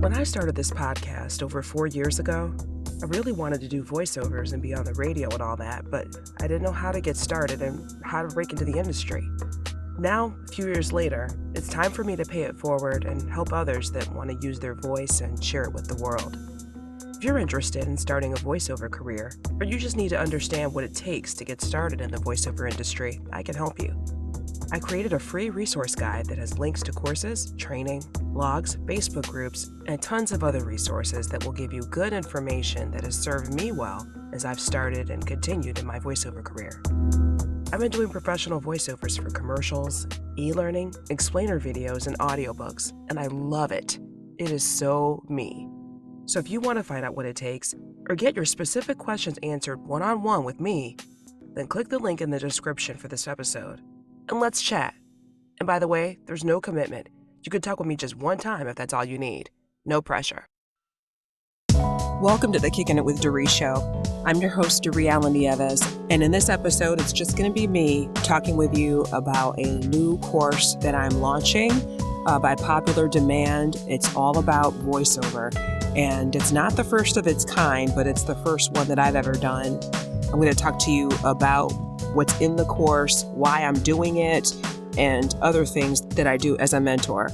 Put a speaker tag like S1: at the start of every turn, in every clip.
S1: When I started this podcast over 4 years ago, I really wanted to do voiceovers and be on the radio and all that, but I didn't know how to get started and how to break into the industry. Now, a few years later, it's time for me to pay it forward and help others that want to use their voice and share it with the world. If you're interested in starting a voiceover career, or you just need to understand what it takes to get started in the voiceover industry, I can help you. I created a free resource guide that has links to courses, training, blogs, Facebook groups, and tons of other resources that will give you good information that has served me well as I've started and continued in my voiceover career. I've been doing professional voiceovers for commercials, e-learning, explainer videos, and audiobooks, and I love it. It is so me. So if you want to find out what it takes, or get your specific questions answered one-on-one with me, then click the link in the description for this episode, and let's chat. And by the way, there's no commitment. You can talk with me just one time if that's all you need. No pressure. Welcome to the Kicking It with Doree show. I'm your host, Doree Allen Nieves, and in this episode, it's just going to be me talking with you about a new course that I'm launching by popular demand. It's all about voiceover, and it's not the first of its kind, but it's the first one that I've ever done. I'm going to talk to you about what's in the course, why I'm doing it, and other things that I do as a mentor.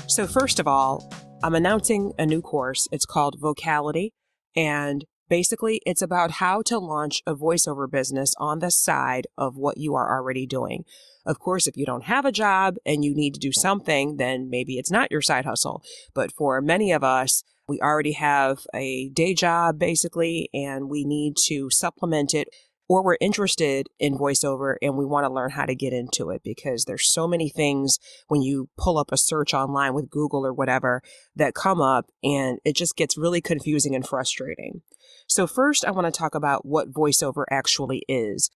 S1: So first of all, I'm announcing a new course. It's called VOcality, and basically it's about how to launch a voiceover business on the side of what you are already doing. Of course, if you don't have a job and you need to do something, then maybe it's not your side hustle. But for many of us, we already have a day job basically, and we need to supplement it, or we're interested in voiceover and we want to learn how to get into it because there's so many things when you pull up a search online with Google or whatever that come up, and it just gets really confusing and frustrating. So first, I want to talk about what voiceover actually is.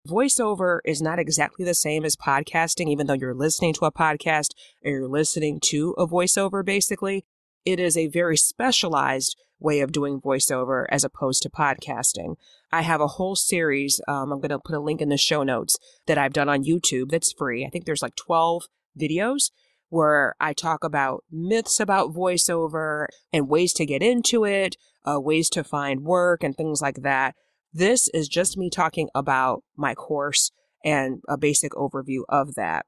S1: Voiceover is not exactly the same as podcasting, even though you're listening to a podcast or you're listening to a voiceover, basically. It is a very specialized way of doing voiceover as opposed to podcasting. I have a whole series, I'm going to put a link in the show notes, that I've done on YouTube that's free. I think there's like 12 videos where I talk about myths about voiceover and ways to get into it, ways to find work and things like that. This is just me talking about my course and a basic overview of that.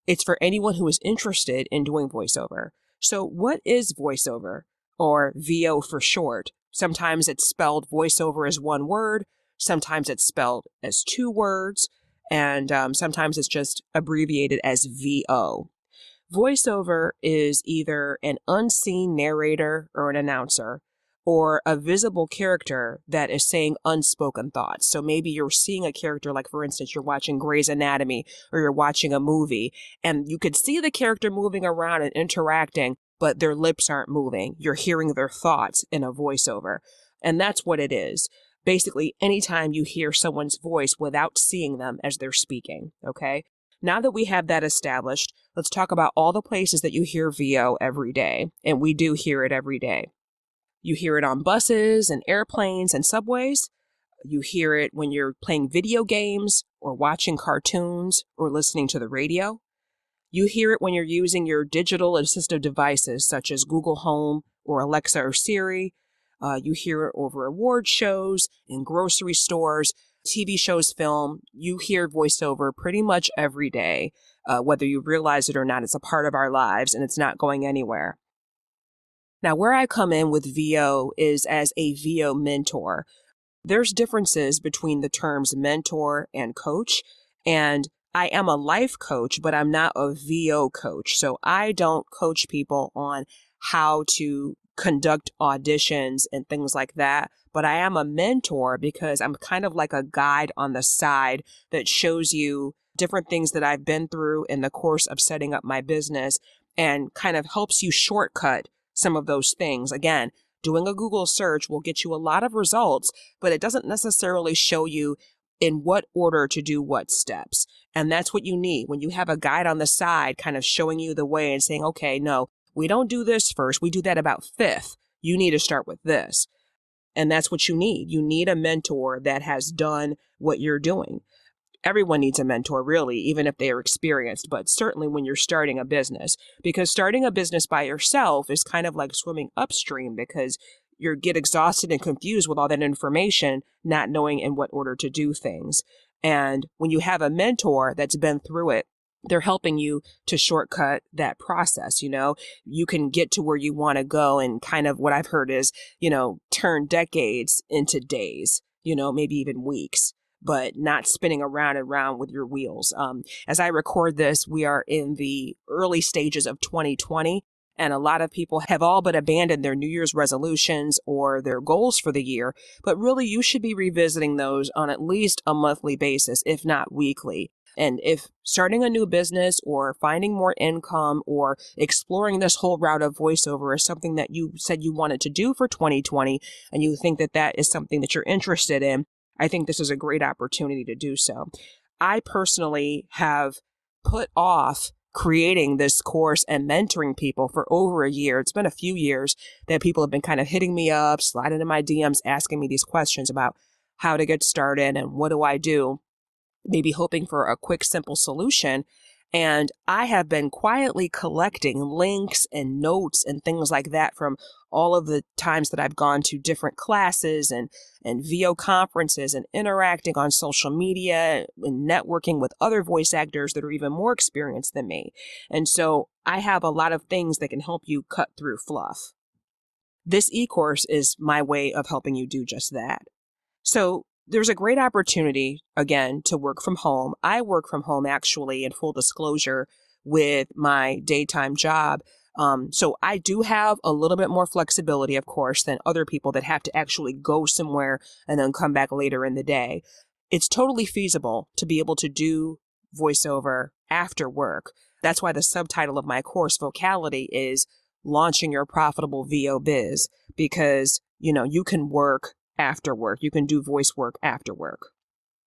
S1: It's for anyone who is interested in doing voiceover. So what is voiceover, or VO for short? Sometimes it's spelled voiceover as one word, sometimes it's spelled as two words, and sometimes it's just abbreviated as VO. Voiceover is either an unseen narrator or an announcer, or a visible character that is saying unspoken thoughts. So maybe you're seeing a character, like for instance, you're watching Grey's Anatomy or you're watching a movie, and you could see the character moving around and interacting, but their lips aren't moving. You're hearing their thoughts in a voiceover. And that's what it is. Basically, anytime you hear someone's voice without seeing them as they're speaking, okay? Now that we have that established, let's talk about all the places that you hear VO every day. And we do hear it every day. You hear it on buses and airplanes and subways. You hear it when you're playing video games or watching cartoons or listening to the radio. You hear it when you're using your digital assistive devices such as Google Home or Alexa or Siri. You hear it over award shows, in grocery stores, TV shows, film. You hear voiceover pretty much every day, whether you realize it or not. It's a part of our lives and it's not going anywhere. Now, where I come in with VO is as a VO mentor. There's differences between the terms mentor and coach, and I am a life coach, but I'm not a VO coach. So I don't coach people on how to conduct auditions and things like that, but I am a mentor because I'm kind of like a guide on the side that shows you different things that I've been through in the course of setting up my business and kind of helps you shortcut some of those things. Again, doing a Google search will get you a lot of results, but it doesn't necessarily show you in what order to do what steps. And that's what you need when you have a guide on the side kind of showing you the way and saying, okay, no, we don't do this first. We do that about fifth. You need to start with this. And that's what you need. You need a mentor that has done what you're doing. everyone needs a mentor, really, even if they are experienced, but certainly when you're starting a business, because starting a business by yourself is kind of like swimming upstream because you get exhausted and confused with all that information, not knowing in what order to do things. And when you have a mentor that's been through it, they're helping you to shortcut that process. You can get to where you want to go, and kind of what I've heard is, turn decades into days, maybe even weeks, but not spinning around and around with your wheels. As I record this, we are in the early stages of 2020. And a lot of people have all but abandoned their New Year's resolutions or their goals for the year. But really, you should be revisiting those on at least a monthly basis, if not weekly. And if starting a new business or finding more income or exploring this whole route of voiceover is something that you said you wanted to do for 2020, and you think that that is something that you're interested in, I think this is a great opportunity to do so. I personally have put off creating this course and mentoring people for over a year. It's been a few years that people have been kind of hitting me up, sliding in my DMs, asking me these questions about how to get started and what do I do, maybe hoping for a quick, simple solution. And I have been quietly collecting links and notes and things like that from all of the times that I've gone to different classes and VO conferences and interacting on social media and networking with other voice actors that are even more experienced than me. And so I have a lot of things that can help you cut through fluff. This e-course is my way of helping you do just that. So there's a great opportunity, again, to work from home. I work from home, actually, in full disclosure, with my daytime job. So I do have a little bit more flexibility, of course, than other people that have to actually go somewhere and then come back later in the day. It's totally feasible to be able to do voiceover after work. That's why the subtitle of my course, VOcality, is Launching Your Profitable VO Biz, because, you can work after work. You can do voice work after work.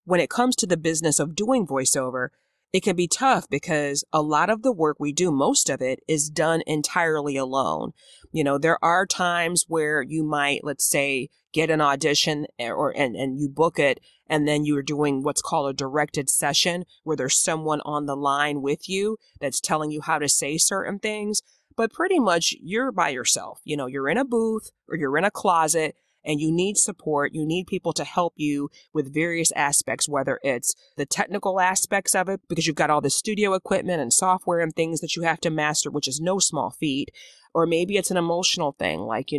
S1: When it comes to the business of doing voiceover, it can be tough because a lot of the work we do, most of it, is done entirely alone. There are times where you might, let's say, get an audition and you book it, and then you're doing what's called a directed session where there's someone on the line with you that's telling you how to say certain things. But pretty much you're by yourself. You're in a booth or you're in a closet, and you need support. You need people to help you with various aspects, whether it's the technical aspects of it, because you've got all the studio equipment and software and things that you have to master, which is no small feat. Or maybe it's an emotional thing, like,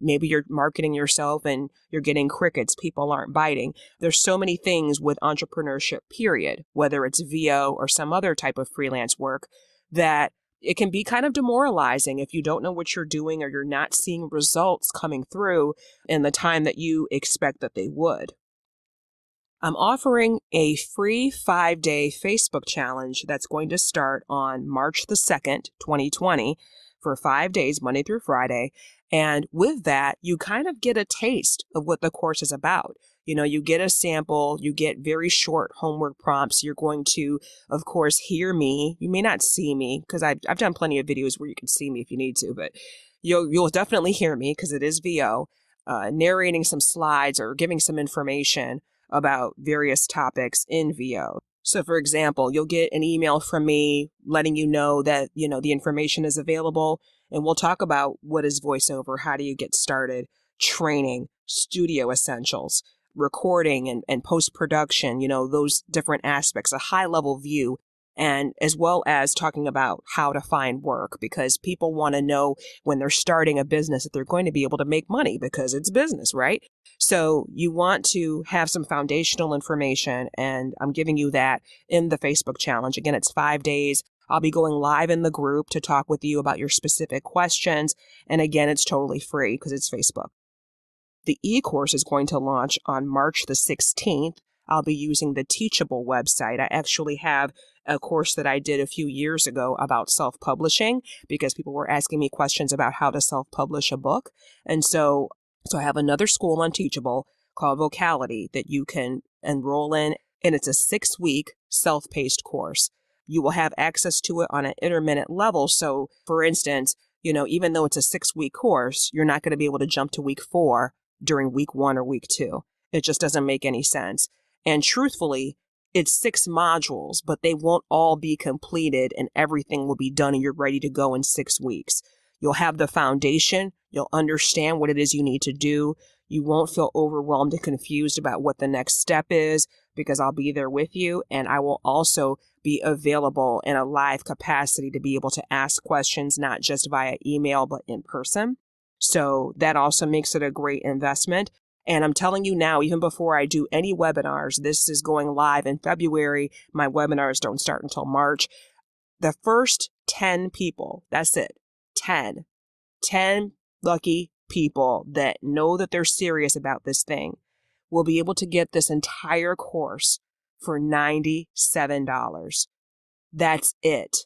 S1: maybe you're marketing yourself and you're getting crickets, people aren't biting. There's so many things with entrepreneurship, period, whether it's VO or some other type of freelance work, that it can be kind of demoralizing if you don't know what you're doing or you're not seeing results coming through in the time that you expect that they would. I'm offering a free 5-day Facebook challenge that's going to start on March the 2nd, 2020, for 5 days, Monday through Friday. And with that, you kind of get a taste of what the course is about. You get a sample, you get very short homework prompts. You're going to, of course, hear me. You may not see me because I've done plenty of videos where you can see me if you need to, but you'll definitely hear me because it is VO, narrating some slides or giving some information about various topics in VO. So, for example, you'll get an email from me letting you know that, the information is available, and we'll talk about what is voiceover, how do you get started, training, studio essentials, recording and post-production, those different aspects, a high-level view, and as well as talking about how to find work, because people want to know when they're starting a business that they're going to be able to make money because it's business, right? So you want to have some foundational information, and I'm giving you that in the Facebook challenge. Again, it's 5 days. I'll be going live in the group to talk with you about your specific questions. And again, it's totally free because it's Facebook. The e-course is going to launch on March the 16th. I'll be using the Teachable website. I actually have a course that I did a few years ago about self-publishing because people were asking me questions about how to self-publish a book. And so I have another school on Teachable called VOcality that you can enroll in, and it's a 6-week self-paced course. You will have access to it on an intermittent level. So, for instance, even though it's a 6-week course, you're not going to be able to jump to week 4 during week 1 or week 2. It just doesn't make any sense. And truthfully, It's 6 modules, but they won't all be completed and everything will be done and you're ready to go in 6 weeks. You'll have the foundation. You'll understand what it is you need to do. You won't feel overwhelmed and confused about what the next step is because I'll be there with you. And I will also be available in a live capacity to be able to ask questions, not just via email, but in person. So that also makes it a great investment. And I'm telling you now, even before I do any webinars, this is going live in February. My webinars don't start until March. The first 10 people, that's it, 10 lucky people that know that they're serious about this thing will be able to get this entire course for $97. That's it.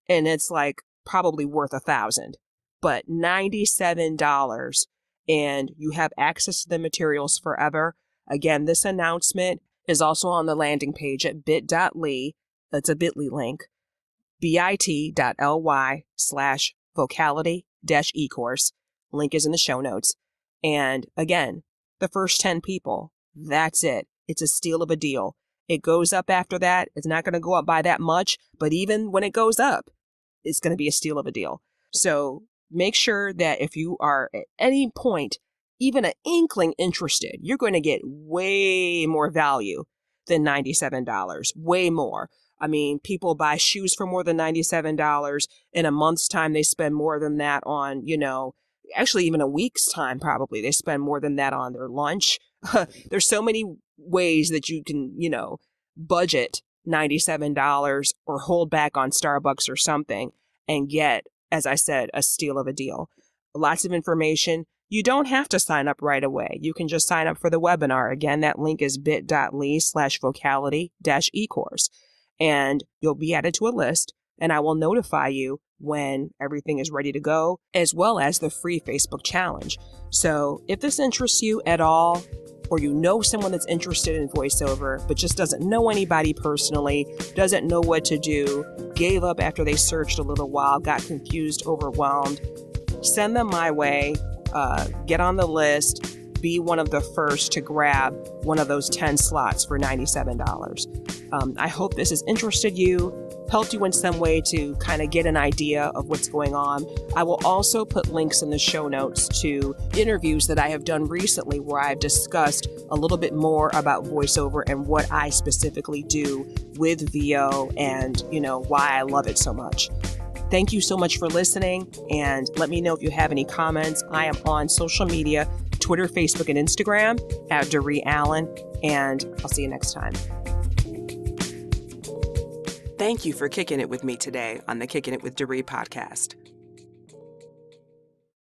S1: And it's like probably worth $1,000, but $97. And you have access to the materials forever. Again, this announcement is also on the landing page at bit.ly. That's a bit.ly link, bit.ly/vocality-ecourse. Link is in the show notes. And again, the first 10 people, that's it. It's a steal of a deal. It goes up after that. It's not going to go up by that much, but even when it goes up, it's going to be a steal of a deal. So make sure that if you are at any point, even an inkling interested, you're going to get way more value than $97, way more. I mean, people buy shoes for more than $97. In a month's time, they spend more than that on, actually even a week's time, probably. They spend more than that on their lunch. There's so many ways that you can, budget $97 or hold back on Starbucks or something and get, as I said, a steal of a deal. Lots of information. You don't have to sign up right away. You can just sign up for the webinar. Again, that link is bit.ly/vocality-ecourse. And you'll be added to a list, and I will notify you when everything is ready to go, as well as the free Facebook challenge. So if this interests you at all, or you know someone that's interested in voiceover, but just doesn't know anybody personally, doesn't know what to do, gave up after they searched a little while, got confused, overwhelmed, send them my way, get on the list, be one of the first to grab one of those 10 slots for $97. I hope this has interested you, helped you in some way to kind of get an idea of what's going on. I will also put links in the show notes to interviews that I have done recently where I've discussed a little bit more about voiceover and what I specifically do with VO and, why I love it so much. Thank you so much for listening, and let me know if you have any comments. I am on social media, Twitter, Facebook, and Instagram at Doree Allen, and I'll see you next time. Thank you for kicking it with me today on the Kicking It with Doree podcast.